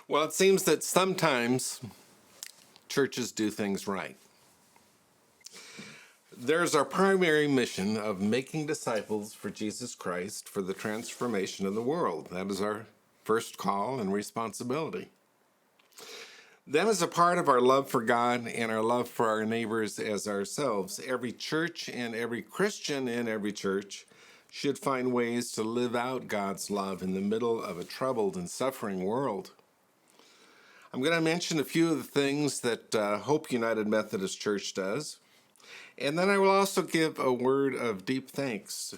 Well, it seems that sometimes churches do things right. There's our primary mission of making disciples for Jesus Christ for the transformation of the world. That is our first call and responsibility. Then, as a part of our love for God and our love for our neighbors as ourselves, every church and every Christian in every church should find ways to live out God's love in the middle of a troubled and suffering world. I'm going to mention a few of the things that Hope United Methodist Church does, and then I will also give a word of deep thanks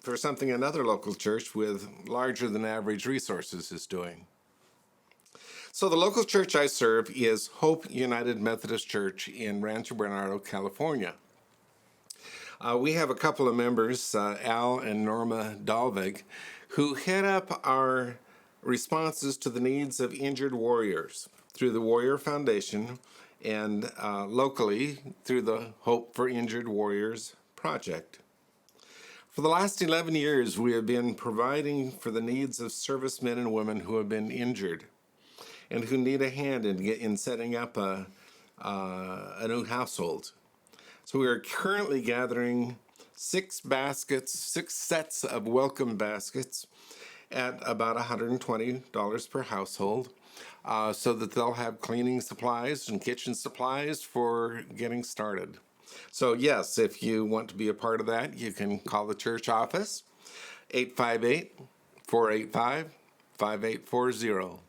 for something another local church with larger than average resources is doing. So the local church I serve is Hope United Methodist Church in Rancho Bernardo, California. We have a couple of members, Al and Norma Dalvig, who head up our responses to the needs of injured warriors through the Warrior Foundation and locally through the Hope for Injured Warriors project. For the last 11 years, we have been providing for the needs of servicemen and women who have been injured and who need a hand in setting up a new household. So we are currently gathering 6 sets of welcome baskets at about $120 per household, so that they'll have cleaning supplies and kitchen supplies for getting started. So yes, if you want to be a part of that, you can call the church office, 858-485-5840.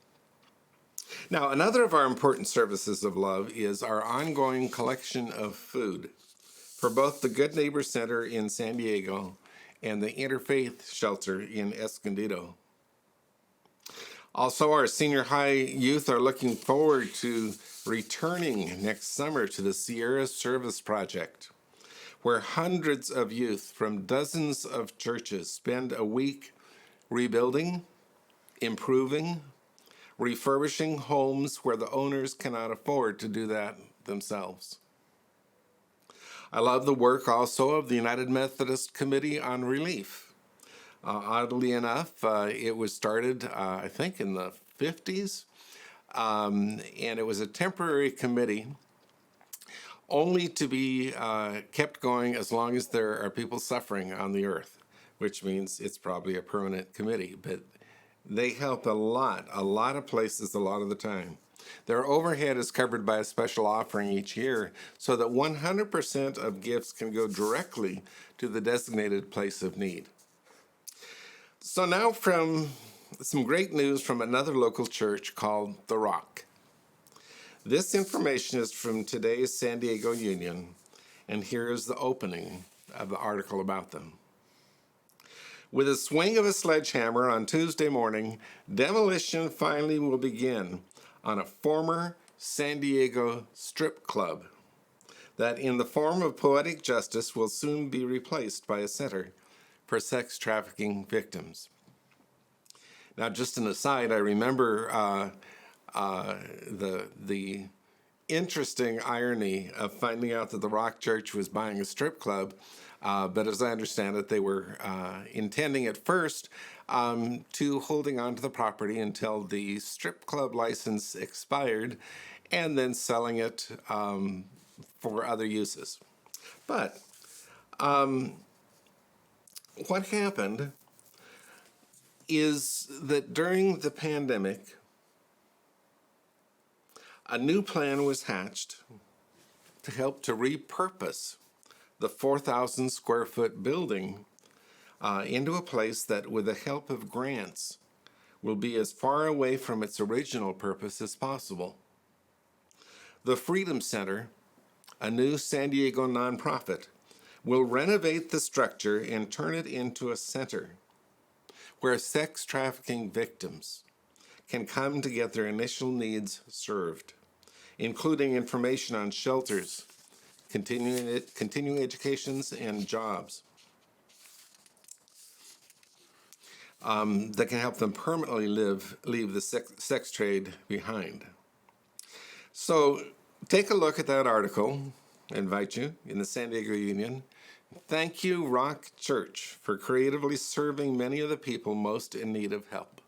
Now, another of our important services of love is our ongoing collection of food for both the Good Neighbor Center in San Diego and the Interfaith Shelter in Escondido. Also, our senior high youth are looking forward to returning next summer to the Sierra Service Project, where hundreds of youth from dozens of churches spend a week rebuilding, improving, refurbishing homes where the owners cannot afford to do that themselves. I love the work also of the United Methodist Committee on Relief. Oddly enough, it was started, I think, in the 50s, and it was a temporary committee only to be kept going as long as there are people suffering on the earth, which means it's probably a permanent committee. But they help a lot of places a lot of the time. Their overhead is covered by a special offering each year so that 100% of gifts can go directly to the designated place of need. So now from some great news from another local church called The Rock. This information is from today's San Diego Union, and here is the opening of the article about them. With a swing of a sledgehammer on Tuesday morning, demolition finally will begin on a former San Diego strip club that, in the form of poetic justice, will soon be replaced by a center for sex trafficking victims. Now, just an aside, I remember the interesting irony of finding out that the Rock Church was buying a strip club, but as I understand it, they were intending at first to holding on to the property until the strip club license expired and then selling it for other uses. But what happened is that during the pandemic, a new plan was hatched to help to repurpose the 4,000 square foot building into a place that, with the help of grants, will be as far away from its original purpose as possible. The Freedom Center, a new San Diego nonprofit, will renovate the structure and turn it into a center where sex trafficking victims can come to get their initial needs served, including information on shelters, continuing educations, and jobs that can help them permanently leave the sex trade behind. So take a look at that article. I invite you in the San Diego Union. Thank you, Rock Church, for creatively serving many of the people most in need of help.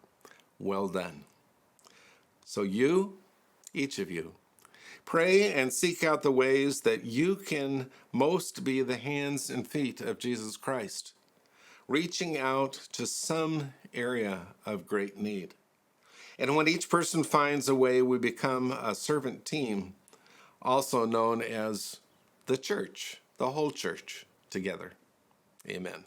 Well done. So you, each of you, pray and seek out the ways that you can most be the hands and feet of Jesus Christ, reaching out to some area of great need. And when each person finds a way, we become a servant team, also known as the church, the whole church together. Amen.